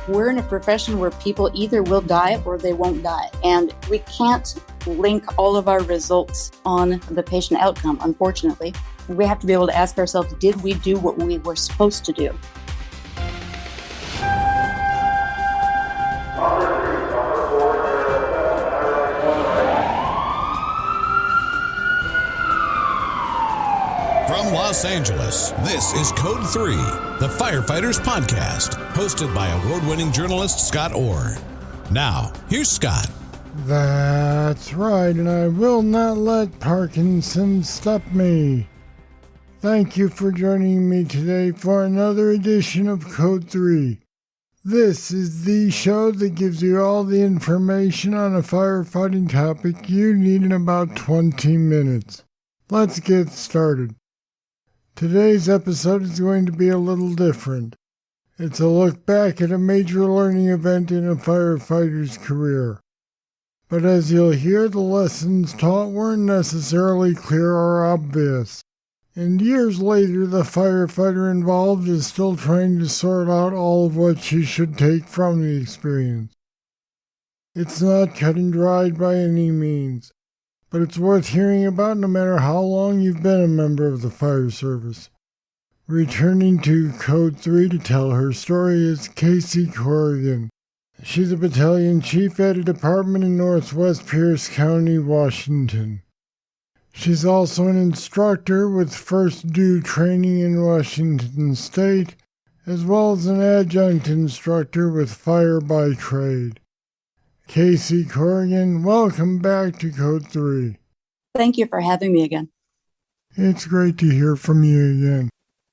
We're in a profession where people either will die or they won't die. And we can't link all of our results on the patient outcome, unfortunately. We have to be able to ask ourselves, did we do what we were supposed to do? From Los Angeles, this is Code 3, the Firefighters podcast, hosted by award-winning journalist Scott Orr. Now, here's Scott. That's right, and I will not let Parkinson's stop me. Thank you for joining me today for another edition of Code 3. This is the show that gives you all the information on a firefighting topic you need in about 20 minutes. Let's get started. Today's episode is going to be a little different. It's a look back at a major learning event in a firefighter's career. But as you'll hear, the lessons taught weren't necessarily clear or obvious. And years later, the firefighter involved is still trying to sort out all of what she should take from the experience. It's not cut and dried by any means, but it's worth hearing about no matter how long you've been a member of the fire service. Returning to Code 3 to tell her story is Kaci Corrigan. She's a battalion chief at a department in Northwest Pierce County, Washington. She's also an instructor with First Due training in Washington State, as well as an adjunct instructor with Fire by Trade. Kaci Corrigan, welcome back to Code 3. Thank you for having me again. It's great to hear from you again.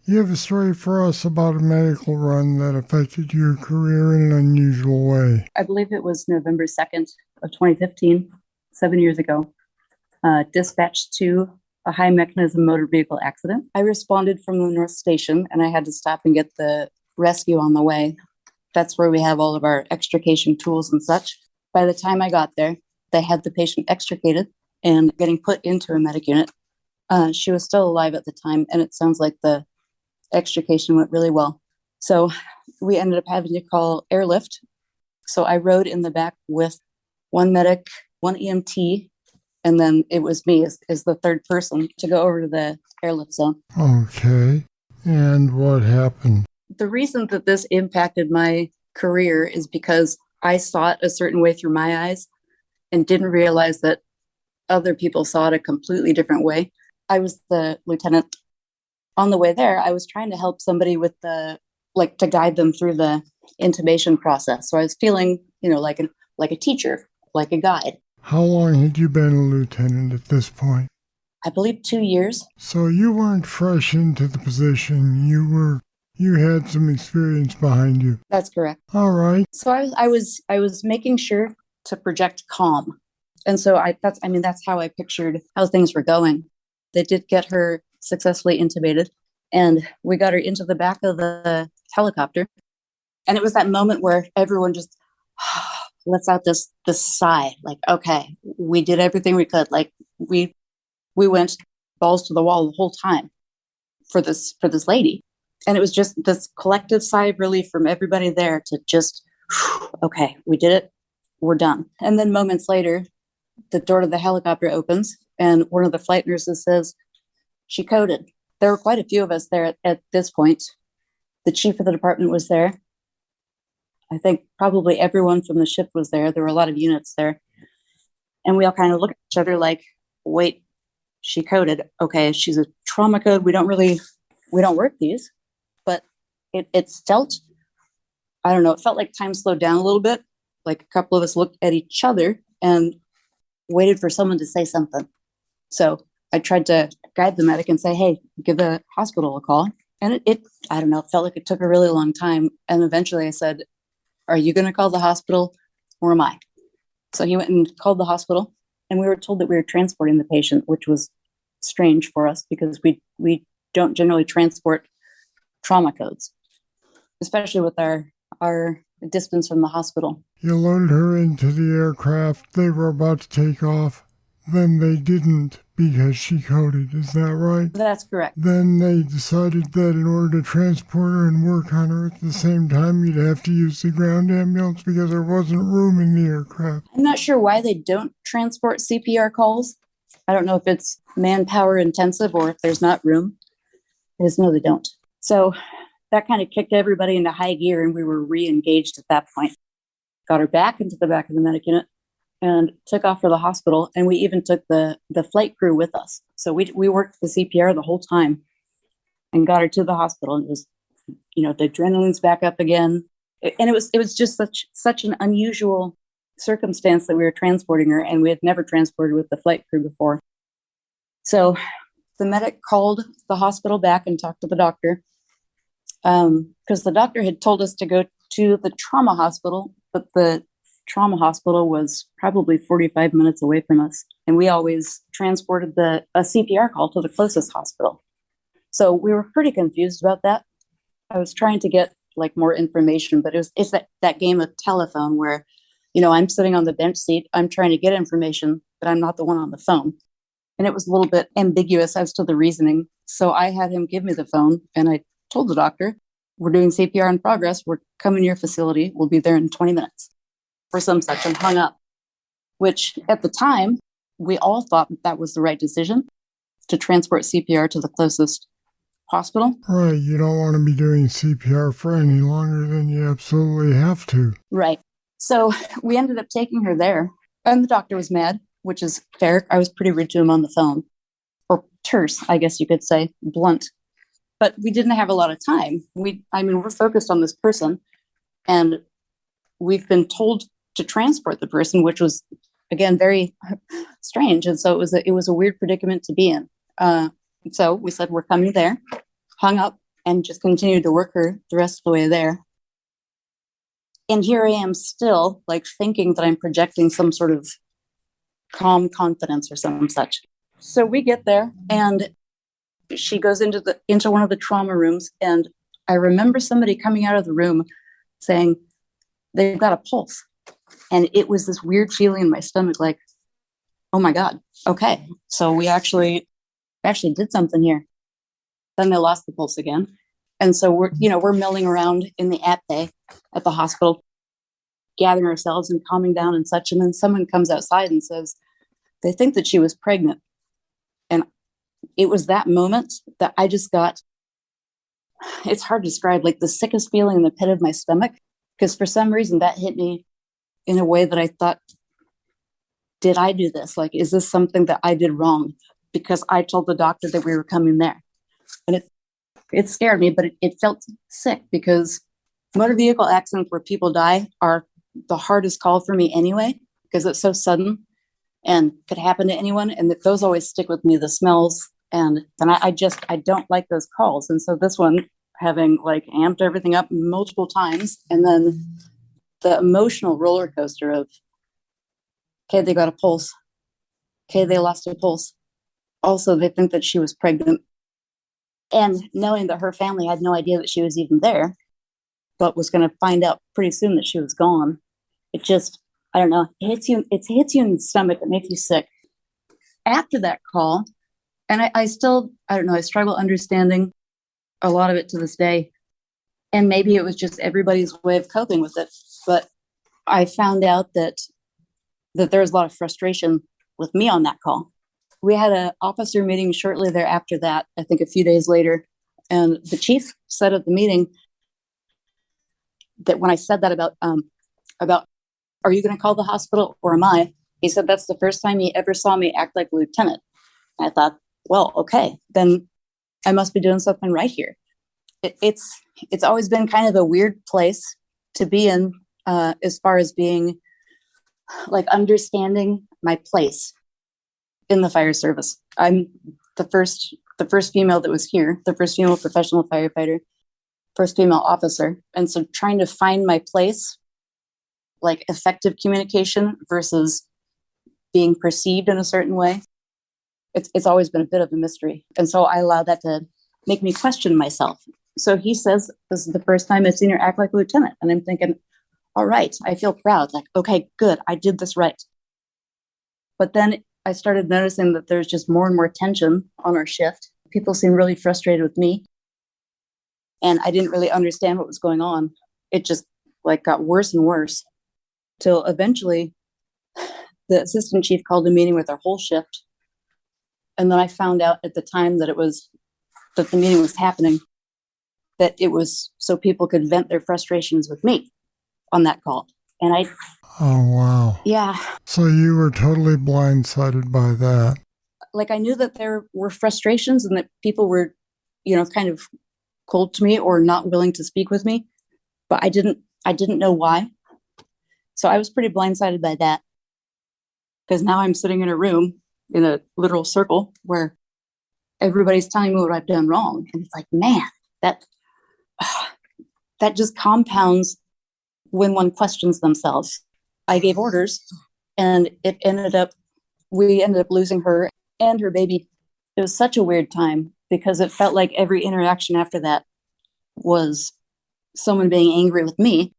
You have a story for us about a medical run that affected your career in an unusual way. I believe it was November 2nd of 2015, 7 years ago. Dispatched to a high mechanism motor vehicle accident. I responded from the North Station and I had to stop and get the rescue on the way. That's where we have all of our extrication tools and such. By the time I got there, they had the patient extricated and getting put into a medic unit. She was still alive at the time, and it sounds like the extrication went really well. So we ended up having to call airlift. So I rode in the back with one medic, one EMT, and then it was me as the third person to go over to the airlift zone. Okay. And what happened? The reason that this impacted my career is because I saw it a certain way through my eyes and didn't realize that other people saw it a completely different way. I was the lieutenant. On the way there, I was trying to help somebody with to guide them through the intubation process. So I was feeling, like a teacher, like a guide. How long had you been a lieutenant at this point? I believe 2 years. So you weren't fresh into the position. You had some experience behind you. That's correct. All right. So I was making sure to project calm. And so that's how I pictured how things were going. They did get her successfully intubated, and we got her into the back of the helicopter. And it was that moment where everyone just lets out this sigh, like, okay, we did everything we could. Like we went balls to the wall the whole time for this lady. And it was just this collective sigh of relief from everybody there to just, okay, we did it. We're done. And then moments later, the door to the helicopter opens and one of the flight nurses says, she coded. There were quite a few of us there at this point. The chief of the department was there. I think probably everyone from the ship was there. There were a lot of units there. And we all kind of looked at each other like, wait, she coded. Okay, she's a trauma code. We don't work these. But it felt, I don't know, it felt like time slowed down a little bit. Like a couple of us looked at each other and waited for someone to say something. So I tried to guide the medic and say, hey, give the hospital a call. And it felt like it took a really long time. And eventually I said, are you going to call the hospital or am I? So he went and called the hospital, and we were told that we were transporting the patient, which was strange for us because we don't generally transport trauma codes, especially with our distance from the hospital. You loaded her into the aircraft. They were about to take off. Then they didn't because she coded. Is that right? That's correct. Then they decided that in order to transport her and work on her at the same time, you'd have to use the ground ambulance because there wasn't room in the aircraft. I'm not sure why they don't transport CPR calls. I don't know if it's manpower intensive or if there's not room. I just know they don't. So that kind of kicked everybody into high gear, and we were re-engaged at that point. Got her back into the back of the medic unit and took off for the hospital. And we even took the flight crew with us. So we worked the CPR the whole time and got her to the hospital. And it was, the adrenaline's back up again. And it was just such an unusual circumstance that we were transporting her, and we had never transported with the flight crew before. So the medic called the hospital back and talked to the doctor, because the doctor had told us to go to the trauma hospital, but the trauma hospital was probably 45 minutes away from us, and we always transported a CPR call to the closest hospital. So we were pretty confused about that. I was trying to get more information, but it's that game of telephone where, I'm sitting on the bench seat, I'm trying to get information, but I'm not the one on the phone. And it was a little bit ambiguous as to the reasoning. So I had him give me the phone, and I told the doctor, we're doing CPR in progress. We're coming to your facility. We'll be there in 20 minutes or some such, and hung up, which at the time, we all thought that was the right decision, to transport CPR to the closest hospital. Right. You don't want to be doing CPR for any longer than you absolutely have to. Right. So we ended up taking her there, and the doctor was mad, which is fair. I was pretty rude to him on the phone, or terse, I guess you could say, blunt. But we didn't have a lot of time. We're focused on this person, and we've been told to transport the person, which was, again, very strange. And so it was a weird predicament to be in. So we said, we're coming there, hung up, and just continued to work her the rest of the way there. And here I am still thinking that I'm projecting some sort of calm confidence or some such. So we get there, and she goes into one of the trauma rooms, and I remember somebody coming out of the room saying they've got a pulse. And it was this weird feeling in my stomach, oh my God, okay. So we actually did something here. Then they lost the pulse again. And so we're milling around in the at bay at the hospital, gathering ourselves and calming down and such. And then someone comes outside and says, they think that she was pregnant. And it was that moment that I just got, it's hard to describe, the sickest feeling in the pit of my stomach. Because for some reason that hit me in a way that I thought, did I do this? Is this something that I did wrong? Because I told the doctor that we were coming there. And it scared me, but it felt sick, because motor vehicle accidents where people die are the hardest call for me anyway, because it's so sudden and could happen to anyone. And those always stick with me, the smells. And I don't like those calls. And so this one, having amped everything up multiple times, and then the emotional roller coaster of, okay, they got a pulse. Okay, they lost a pulse. Also, they think that she was pregnant. And knowing that her family had no idea that she was even there, but was going to find out pretty soon that she was gone. It just, I don't know, it hits you in the stomach. It makes you sick. After that call, and I still, I don't know, I struggle understanding a lot of it to this day. And maybe it was just everybody's way of coping with it. But I found out that there was a lot of frustration with me on that call. We had an officer meeting shortly thereafter that, I think a few days later. And the chief said at the meeting that when I said that about are you going to call the hospital or am I? He said that's the first time he ever saw me act like a lieutenant. And I thought, well, okay, then I must be doing something right here. It's always been kind of a weird place to be in, as far as being understanding my place in the fire service. I'm the first female that was here, the first female professional firefighter, first female officer. And so trying to find my place, effective communication versus being perceived in a certain way, it's always been a bit of a mystery. And so I allowed that to make me question myself. So he says, this is the first time I've seen her act like a lieutenant. And I'm thinking, all right, I feel proud. Okay, good, I did this right. But then I started noticing that there's just more and more tension on our shift. People seemed really frustrated with me. And I didn't really understand what was going on. It just like got worse and worse till eventually the assistant chief called a meeting with our whole shift. And then I found out at the time that the meeting was happening, that it was so people could vent their frustrations with me on that call. And Oh, wow. Yeah. So you were totally blindsided by that. Like I knew that there were frustrations and that people were, kind of cold to me or not willing to speak with me, but I didn't know why. So I was pretty blindsided by that, because now I'm sitting in a room in a literal circle where everybody's telling me what I've done wrong. And it's like, man, that just compounds when one questions themselves. I gave orders and we ended up losing her and her baby. It was such a weird time because it felt like every interaction after that was someone being angry with me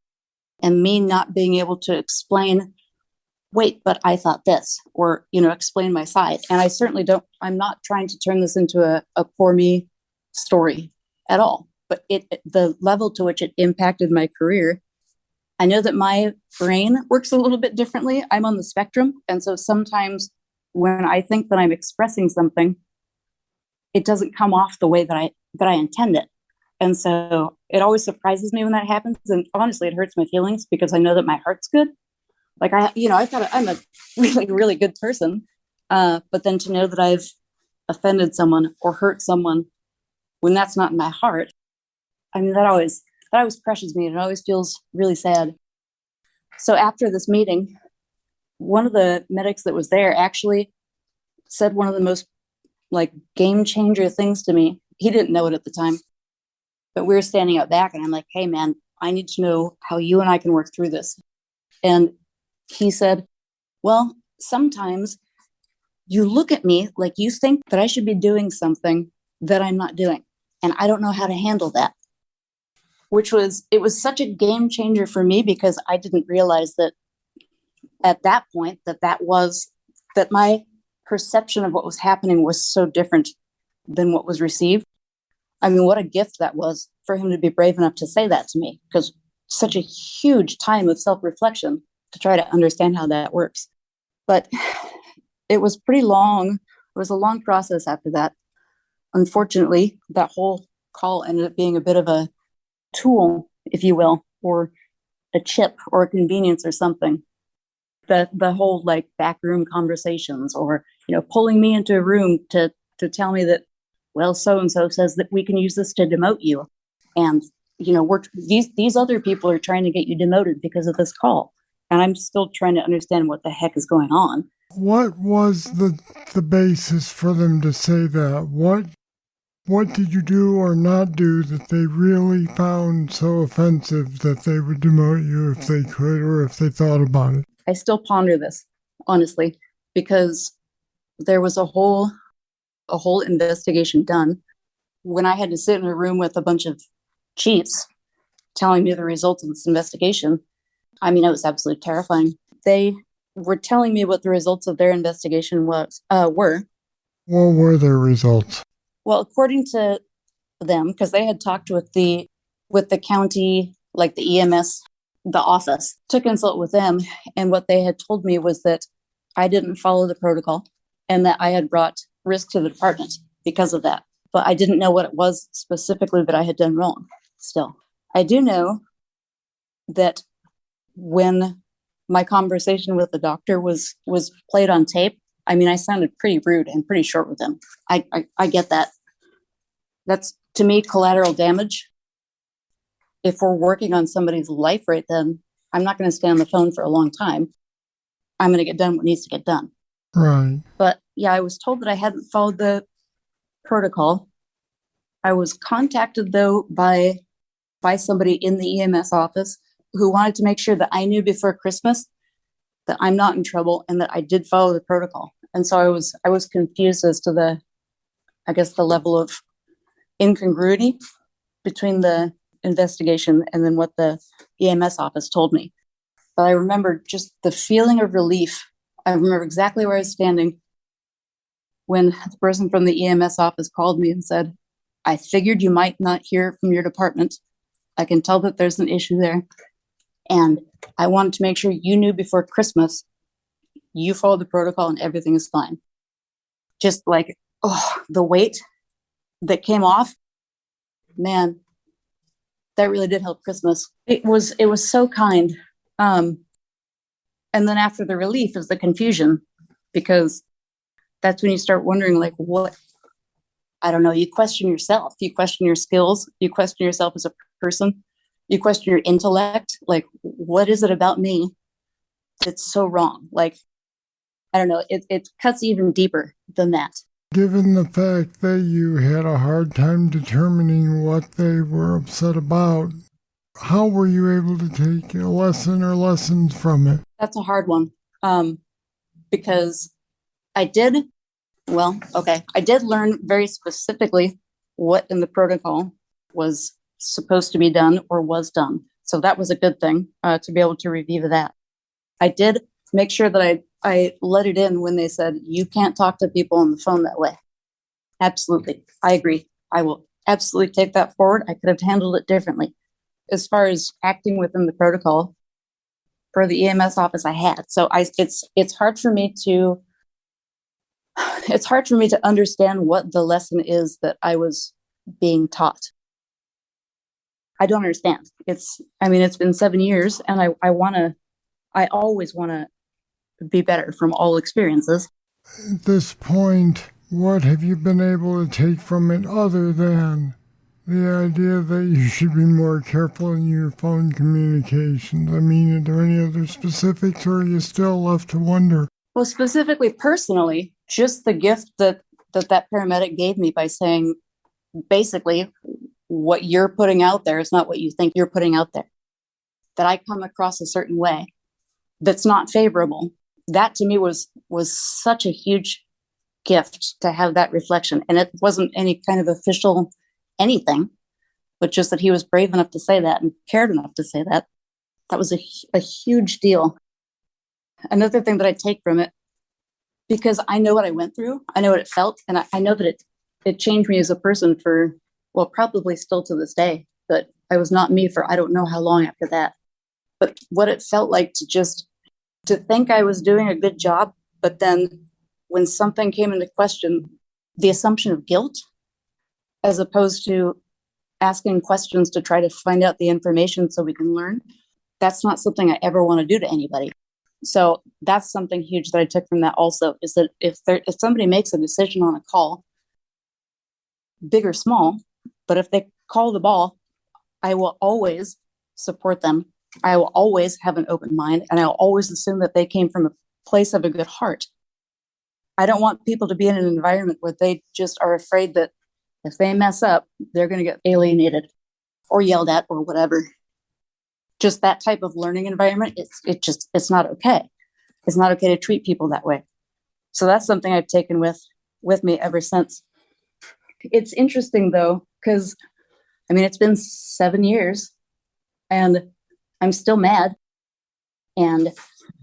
and me not being able to explain, wait, but I thought this, or, explain my side. And I certainly I'm not trying to turn this into a poor me story at all, but the level to which it impacted my career. I know that my brain works a little bit differently. I'm on the spectrum. And so sometimes when I think that I'm expressing something, it doesn't come off the way that I intend it. And so it always surprises me when that happens. And honestly, it hurts my feelings because I know that my heart's good. Like I'm a really, really good person. But then to know that I've offended someone or hurt someone when that's not in my heart, I mean, that always crushes me and it always feels really sad. So after this meeting, one of the medics that was there actually said one of the most game changer things to me. He didn't know it at the time, but we were standing out back and I'm like, hey man, I need to know how you and I can work through this. And he said, well, sometimes you look at me like you think that I should be doing something that I'm not doing. And I don't know how to handle that. It was such a game changer for me because I didn't realize that at that point that my perception of what was happening was so different than what was received. I mean, what a gift that was for him to be brave enough to say that to me, because such a huge time of self-reflection to try to understand how that works. But it was pretty long. It was a long process after that. Unfortunately, that whole call ended up being a bit of a tool, if you will, or a chip or a convenience or something. The whole backroom conversations or, pulling me into a room to tell me that, well, so-and-so says that we can use this to demote you. And, these other people are trying to get you demoted because of this call. And I'm still trying to understand what the heck is going on. What was the basis for them to say that? What did you do or not do that they really found so offensive that they would demote you if they could or if they thought about it? I still ponder this, honestly, because there was a whole investigation done. When I had to sit in a room with a bunch of chiefs telling me the results of this investigation, I mean, it was absolutely terrifying. They were telling me what the results of their investigation were. What were their results? Well, according to them, because they had talked with the county, the EMS, the office, to consult with them. And what they had told me was that I didn't follow the protocol and that I had brought risk to the department because of that. But I didn't know what it was specifically that I had done wrong. Still, I do know that when my conversation with the doctor was played on tape, I mean, I sounded pretty rude and pretty short with him. I get that. That's, to me, collateral damage. If we're working on somebody's life right then, I'm not going to stay on the phone for a long time. I'm going to get done what needs to get done. Right. But yeah, I was told that I hadn't followed the protocol. I was contacted, though, by somebody in the EMS office who wanted to make sure that I knew before Christmas that I'm not in trouble and that I did follow the protocol. And so I was confused as to the level of incongruity between the investigation and then what the EMS office told me. But I remember just the feeling of relief. I remember exactly where I was standing when the person from the EMS office called me and said, I figured you might not hear from your department. I can tell that there's an issue there. And I wanted to make sure you knew before Christmas, you followed the protocol and everything is fine. Just like, the weight that came off, man, that really did help Christmas. It was so kind. And then after the relief is the confusion, because that's when you start wondering, like, what, I don't know, you question yourself, you question your skills, you question yourself as a person, you question your intellect, like, what is it about me that's so wrong? Like, I don't know, it cuts even deeper than that. Given the fact that you had a hard time determining what they were upset about, how were you able to take a lesson or lessons from it? That's a hard one, because I did learn very specifically what in the protocol was supposed to be done or was done. So that was a good thing, to be able to review that. I did make sure that I let it in when they said, you can't talk to people on the phone that way. Absolutely. I agree. I will absolutely take that forward. I could have handled it differently. As far as acting within the protocol for the EMS office, I had. So it's hard for me to understand what the lesson is that I was being taught. I don't understand. It's been 7 years, and I always want to be better from all experiences. At this point, what have you been able to take from it other than the idea that you should be more careful in your phone communications? I mean, are there any other specifics, or are you still left to wonder? Well, specifically, personally, just the gift that paramedic gave me by saying, basically, what you're putting out there is not what you think you're putting out there. That I come across a certain way that's not favorable. That to me was such a huge gift to have that reflection. And it wasn't any kind of official anything, but just that he was brave enough to say that and cared enough to say that. That was a huge deal. Another thing that I take from it, because I know what I went through, I know what it felt, and I know that it changed me as a person for, well, probably still to this day, but I was not me for I don't know how long after that. But what it felt like to think I was doing a good job, but then when something came into question, the assumption of guilt, as opposed to asking questions to try to find out the information so we can learn, that's not something I ever want to do to anybody. So that's something huge that I took from that also, is that if somebody makes a decision on a call, big or small, but if they call the ball, I will always support them. I will always have an open mind, and I will always assume that they came from a place of a good heart. I don't want people to be in an environment where they just are afraid that if they mess up, they're going to get alienated or yelled at or whatever. Just that type of learning environment, it's not okay. It's not okay to treat people that way. So that's something I've taken with me ever since. It's interesting though, because it's been 7 years and I'm still mad, and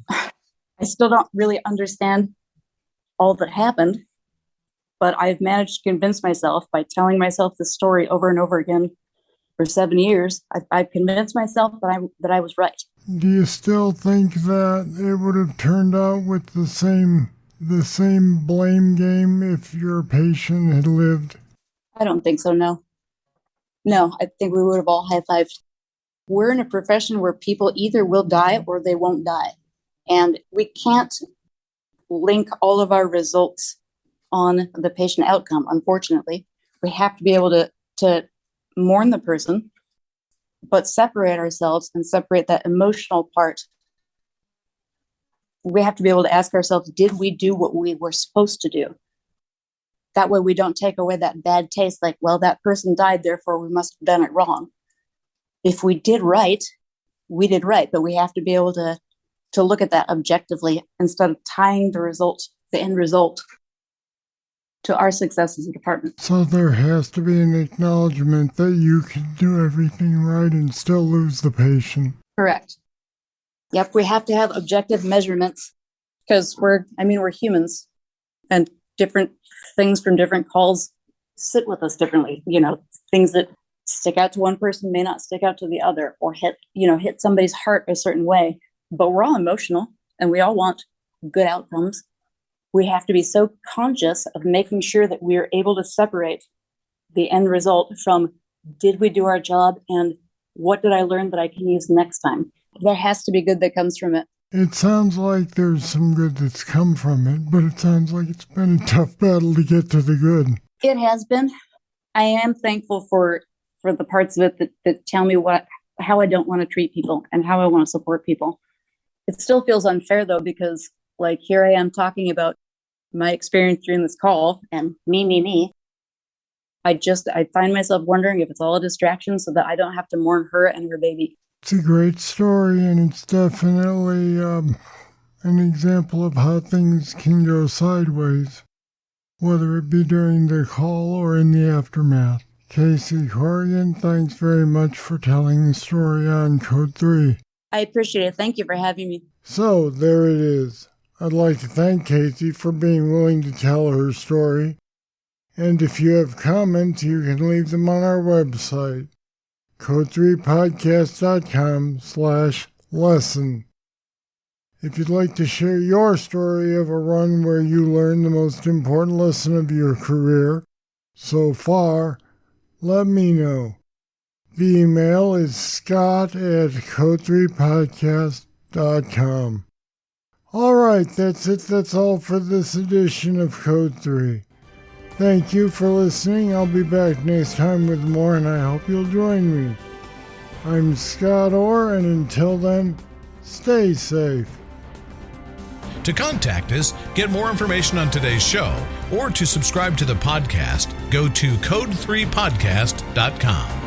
I still don't really understand all that happened, but I've managed to convince myself by telling myself the story over and over again for 7 years. I've convinced myself that I was right. Do you still think that it would have turned out with the same blame game if your patient had lived? I don't think so, no. No, I think we would have all high-fived. We're in a profession where people either will die or they won't die. And we can't link all of our results on the patient outcome, unfortunately. We have to be able to mourn the person, but separate ourselves and separate that emotional part. We have to be able to ask ourselves, did we do what we were supposed to do? That way we don't take away that bad taste, like, well, that person died, therefore we must have done it wrong. If we did right, we did right, but we have to be able to look at that objectively instead of tying the end result to our success as a department. So there has to be an acknowledgement that you can do everything right and still lose the patient. Correct. Yep, we have to have objective measurements because we're humans, and different things from different calls sit with us differently. Things that stick out to one person may not stick out to the other, or hit somebody's heart a certain way. But we're all emotional and we all want good outcomes. We have to be so conscious of making sure that we are able to separate the end result from, did we do our job and what did I learn that I can use next time? There has to be good that comes from it. It sounds like there's some good that's come from it, but it sounds like it's been a tough battle to get to the good. It has been. I am thankful for the parts of it that tell me how I don't want to treat people and how I want to support people. It still feels unfair though, because here I am talking about my experience during this call and me. I find myself wondering if it's all a distraction so that I don't have to mourn her and her baby. It's a great story, and it's definitely an example of how things can go sideways, whether it be during the call or in the aftermath. Kaci Corrigan, thanks very much for telling the story on Code 3. I appreciate it. Thank you for having me. So, there it is. I'd like to thank Kaci for being willing to tell her story. And if you have comments, you can leave them on our website, code3podcast.com/lesson. If you'd like to share your story of a run where you learned the most important lesson of your career so far, let me know. The email is scott@code3podcast.com. All right, that's it. That's all for this edition of Code 3. Thank you for listening. I'll be back next time with more, and I hope you'll join me. I'm Scott Orr, and until then, stay safe. To contact us, get more information on today's show, or to subscribe to the podcast, go to code3podcast.com.